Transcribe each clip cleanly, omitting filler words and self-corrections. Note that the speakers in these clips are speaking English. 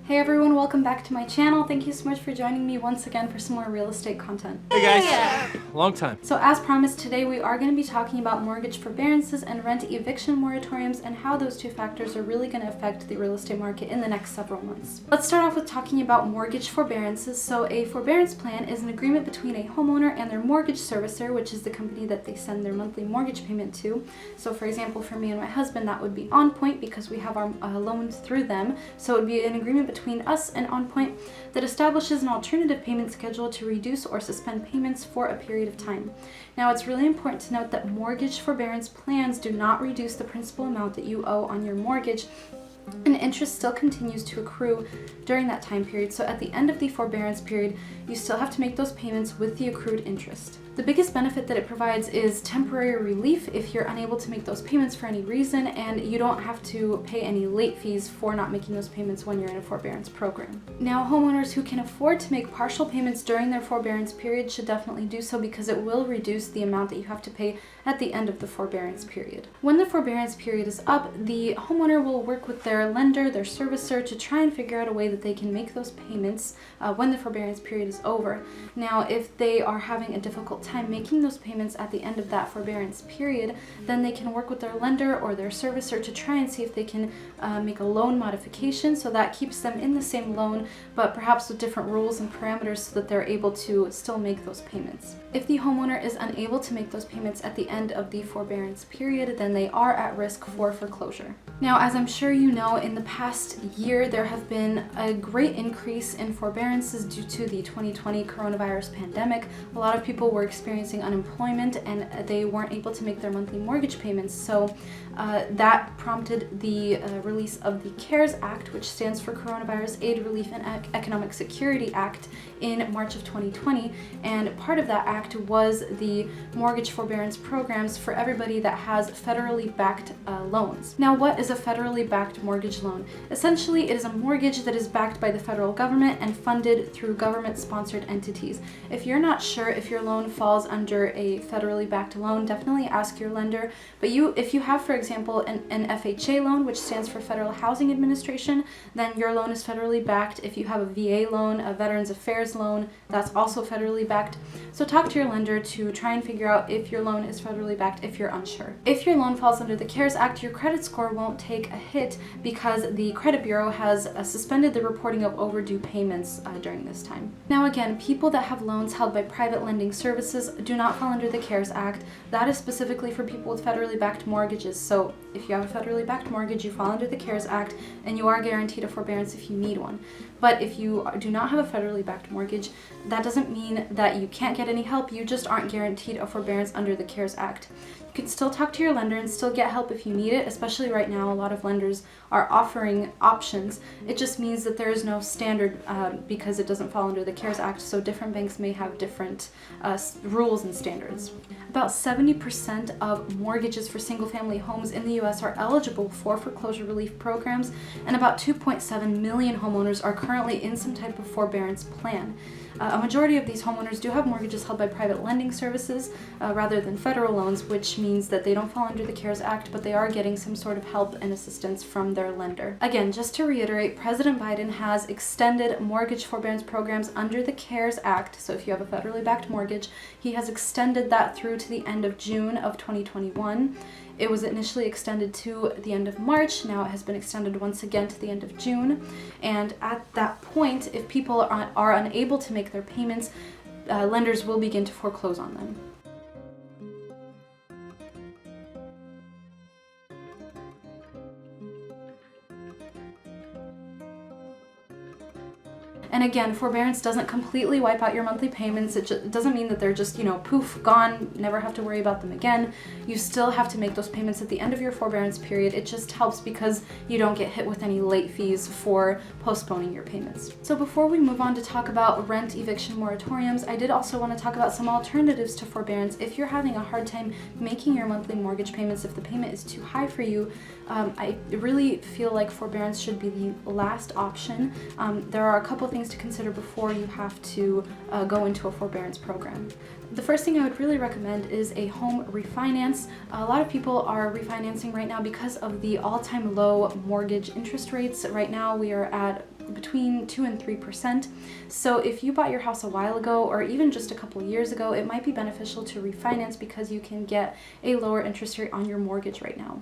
Hey everyone, welcome back to my channel. Thank you so much for joining me once again for some more real estate content. Hey guys, long time. So as promised, today we are going to be talking about mortgage forbearances and rent eviction moratoriums and how those two factors are really going to affect the real estate market in the next several months. Let's start off with talking about mortgage forbearances. So a forbearance plan is an agreement between a homeowner and their mortgage servicer, which is the company that they send their monthly mortgage payment to. So for example, for me and my husband, that would be On Point because we have our loans through them. So it would be an agreement between us and On Point that establishes an alternative payment schedule to reduce or suspend payments for a period of time. Now, it's really important to note that mortgage forbearance plans do not reduce the principal amount that you owe on your mortgage, and interest still continues to accrue during that time period. So at the end of the forbearance period, you still have to make those payments with the accrued interest. The biggest benefit that it provides is temporary relief if you're unable to make those payments for any reason, and you don't have to pay any late fees for not making those payments when you're in a forbearance program. Now, homeowners who can afford to make partial payments during their forbearance period should definitely do so because it will reduce the amount that you have to pay at the end of the forbearance period. When the forbearance period is up, the homeowner will work with their lender, their servicer, to try and figure out a way that they can make those payments when the forbearance period is over. Now, if they are having a difficult time making those payments at the end of that forbearance period, then they can work with their lender or their servicer to try and see if they can make a loan modification, so that keeps them in the same loan but perhaps with different rules and parameters so that they're able to still make those payments. If the homeowner is unable to make those payments at the end of the forbearance period, then they are at risk for foreclosure. Now, as I'm sure you know, in the past year there have been a great increase in forbearances due to the 2020 coronavirus pandemic. A lot of people were experiencing unemployment and they weren't able to make their monthly mortgage payments. So that prompted the release of the CARES Act, which stands for Coronavirus Aid, Relief, and Economic Security Act, in March of 2020. And part of that act was the mortgage forbearance programs for everybody that has federally backed loans. Now, what is a federally backed mortgage loan? Essentially, it is a mortgage that is backed by the federal government and funded through government-sponsored entities. If you're not sure if your loan falls under a federally backed loan, definitely ask your lender. But if you have, for example, an FHA loan, which stands for Federal Housing Administration, then your loan is federally backed. If you have a VA loan, a Veterans Affairs loan, that's also federally backed. So talk to your lender to try and figure out if your loan is federally backed if you're unsure. If your loan falls under the CARES Act, your credit score won't take a hit because the credit bureau has suspended the reporting of overdue payments during this time. Now again, people that have loans held by private lending services do not fall under the CARES Act. That is specifically for people with federally backed mortgages. So if you have a federally backed mortgage, you fall under the CARES Act and you are guaranteed a forbearance if you need one. But if you do not have a federally backed mortgage, that doesn't mean that you can't get any help. You just aren't guaranteed a forbearance under the CARES Act. You can still talk to your lender and still get help if you need it, especially right now. A lot of lenders are offering options. It just means that there is no standard because it doesn't fall under the CARES Act, so different banks may have different rules and standards. About 70% of mortgages for single-family homes in the U.S. are eligible for foreclosure relief programs, and about 2.7 million homeowners are currently in some type of forbearance plan. A majority of these homeowners do have mortgages held by private lending services rather than federal loans, which means that they don't fall under the CARES Act, but they are getting some sort of help and assistance from their lender. Again, just to reiterate, President Biden has extended mortgage forbearance programs under the CARES Act. So if you have a federally backed mortgage, he has extended that through to the end of June of 2021. It was initially extended to the end of March. Now it has been extended once again to the end of June. And at that point, if people are unable to make their payments, lenders will begin to foreclose on them. And again, forbearance doesn't completely wipe out your monthly payments. It doesn't mean that they're just, poof, gone, never have to worry about them again. You still have to make those payments at the end of your forbearance period. It just helps because you don't get hit with any late fees for postponing your payments. So before we move on to talk about rent eviction moratoriums, I did also want to talk about some alternatives to forbearance. If you're having a hard time making your monthly mortgage payments, if the payment is too high for you, I really feel like forbearance should be the last option. There are a couple things to consider before you have to go into a forbearance program. The first thing I would really recommend is a home refinance. A lot of people are refinancing right now because of the all-time low mortgage interest rates. Right now we are at between 2 and 3%. So if you bought your house a while ago or even just a couple years ago, it might be beneficial to refinance because you can get a lower interest rate on your mortgage right now.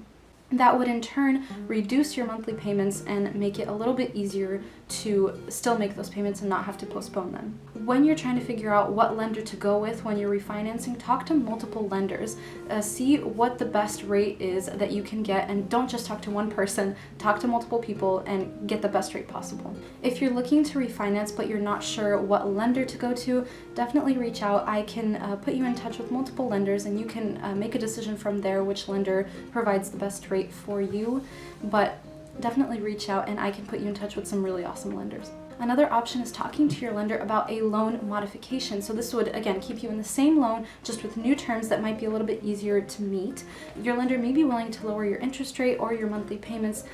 That would in turn reduce your monthly payments and make it a little bit easier to still make those payments and not have to postpone them. When you're trying to figure out what lender to go with when you're refinancing, talk to multiple lenders. See what the best rate is that you can get, and don't just talk to one person, talk to multiple people and get the best rate possible. If you're looking to refinance but you're not sure what lender to go to, definitely reach out. I can put you in touch with multiple lenders and you can make a decision from there which lender provides the best rate for you, but definitely reach out and I can put you in touch with some really awesome lenders. Another option is talking to your lender about a loan modification. So this would, again, keep you in the same loan, just with new terms that might be a little bit easier to meet. Your lender may be willing to lower your interest rate or your monthly payments.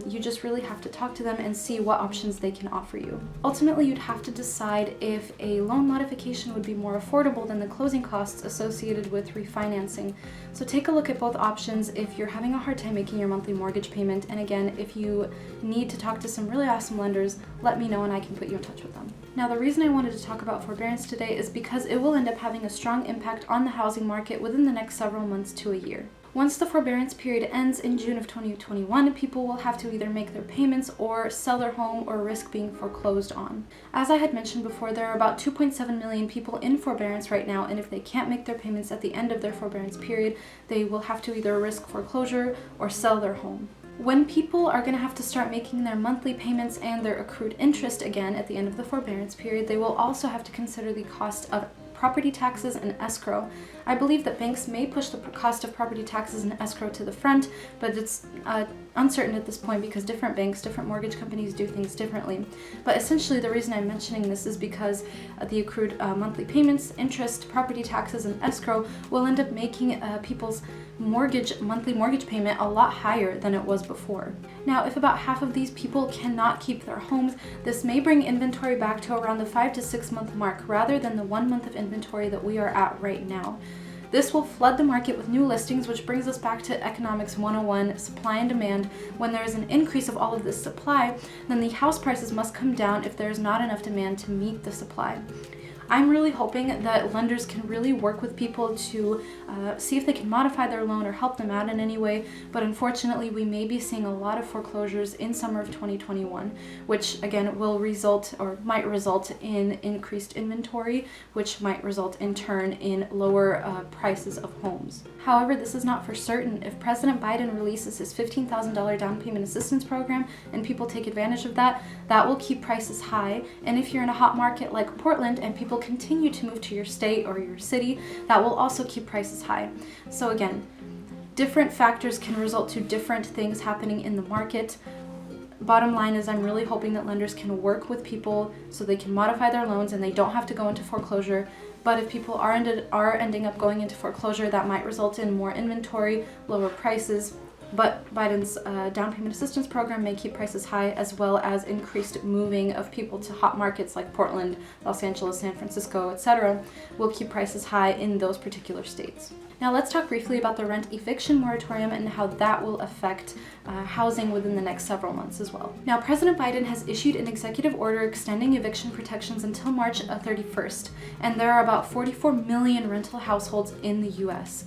You just really have to talk to them and see what options they can offer you. Ultimately, you'd have to decide if a loan modification would be more affordable than the closing costs associated with refinancing. So take a look at both options if you're having a hard time making your monthly mortgage payment. And again, if you need to talk to some really awesome lenders, let me know and I can put you in touch with them. Now, the reason I wanted to talk about forbearance today is because it will end up having a strong impact on the housing market within the next several months to a year. Once the forbearance period ends in June of 2021, people will have to either make their payments or sell their home or risk being foreclosed on. As I had mentioned before, there are about 2.7 million people in forbearance right now, and if they can't make their payments at the end of their forbearance period, they will have to either risk foreclosure or sell their home. When people are going to have to start making their monthly payments and their accrued interest again at the end of the forbearance period, they will also have to consider the cost of property taxes and escrow. I believe that banks may push the cost of property taxes and escrow to the front, but it's uncertain at this point because different banks, different mortgage companies do things differently. But essentially the reason I'm mentioning this is because the accrued monthly payments, interest, property taxes, and escrow will end up making people's monthly mortgage payment a lot higher than it was before. Now, if about half of these people cannot keep their homes, this may bring inventory back to around the 5 to 6 month mark rather than the 1 month of inventory that we are at right now. This will flood the market with new listings, which brings us back to Economics 101, supply and demand. When there is an increase of all of this supply, then the house prices must come down if there is not enough demand to meet the supply. I'm really hoping that lenders can really work with people to see if they can modify their loan or help them out in any way, but unfortunately we may be seeing a lot of foreclosures in summer of 2021, which again will result or might result in increased inventory, which might result in turn in lower prices of homes. However, this is not for certain. If President Biden releases his $15,000 down payment assistance program and people take advantage of that, that will keep prices high. And if you're in a hot market like Portland and people continue to move to your state or your city, that will also keep prices high. So again, different factors can result to different things happening in the market. Bottom line is I'm really hoping that lenders can work with people so they can modify their loans and they don't have to go into foreclosure. But if people are ending up going into foreclosure, that might result in more inventory, lower prices. But Biden's down payment assistance program may keep prices high, as well as increased moving of people to hot markets like Portland, Los Angeles, San Francisco, etc. will keep prices high in those particular states. Now let's talk briefly about the rent eviction moratorium and how that will affect housing within the next several months as well. Now, President Biden has issued an executive order extending eviction protections until March 31st, and there are about 44 million rental households in the U.S.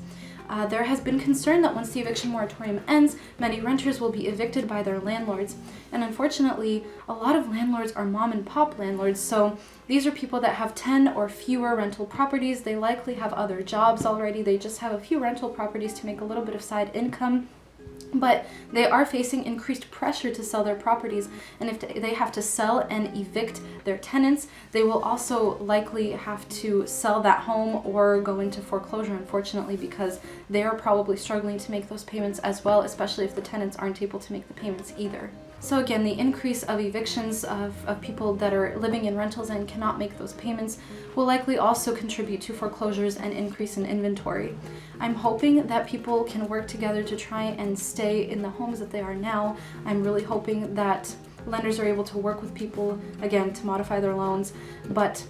There has been concern that once the eviction moratorium ends, many renters will be evicted by their landlords. And unfortunately, a lot of landlords are mom and pop landlords, so these are people that have 10 or fewer rental properties. They likely have other jobs already. They just have a few rental properties to make a little bit of side income. But they are facing increased pressure to sell their properties, and if they have to sell and evict their tenants, they will also likely have to sell that home or go into foreclosure, unfortunately, because they are probably struggling to make those payments as well, especially if the tenants aren't able to make the payments either. So again, the increase of evictions of people that are living in rentals and cannot make those payments will likely also contribute to foreclosures and increase in inventory. I'm hoping that people can work together to try and stay in the homes that they are now. I'm really hoping that lenders are able to work with people, again, to modify their loans, but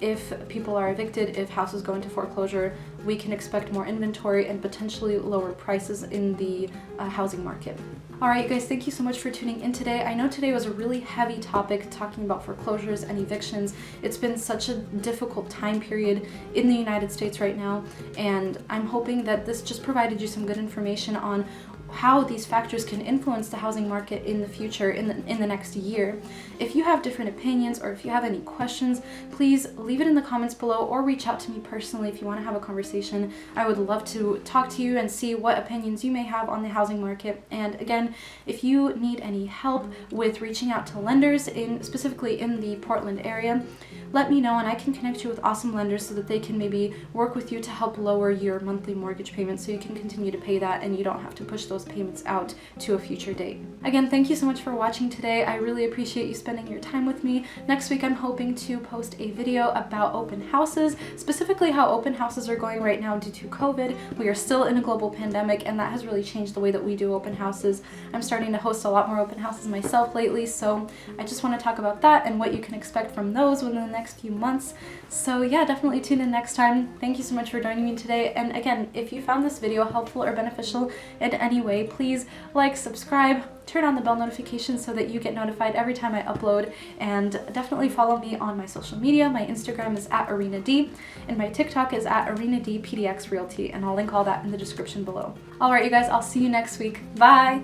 if people are evicted, if houses go into foreclosure, we can expect more inventory and potentially lower prices in the housing market. Alright, you guys, thank you so much for tuning in today. I know today was a really heavy topic talking about foreclosures and evictions. It's been such a difficult time period in the United States right now, and I'm hoping that this just provided you some good information on how these factors can influence the housing market in the future, in the next year. If you have different opinions or if you have any questions, please leave it in the comments below or reach out to me personally if you want to have a conversation. I would love to talk to you and see what opinions you may have on the housing market. And again, if you need any help with reaching out to lenders specifically in the Portland area, let me know and I can connect you with awesome lenders so that they can maybe work with you to help lower your monthly mortgage payments so you can continue to pay that and you don't have to push those payments out to a future date. Again, thank you so much for watching today. I really appreciate you spending your time with me. Next week, I'm hoping to post a video about open houses, specifically how open houses are going right now due to COVID. We are still in a global pandemic, and that has really changed the way that we do open houses. I'm starting to host a lot more open houses myself lately, so I just want to talk about that and what you can expect from those within the next few months. So yeah, definitely tune in next time. Thank you so much for joining me today. And again, if you found this video helpful or beneficial in any way, please like, subscribe, turn on the bell notifications so that you get notified every time I upload, and definitely follow me on my social media. My Instagram is @Irina Dee and my TikTok is @Irina Dee PDX Realty, and I'll link all that in the description below. Alright, you guys, I'll see you next week. Bye!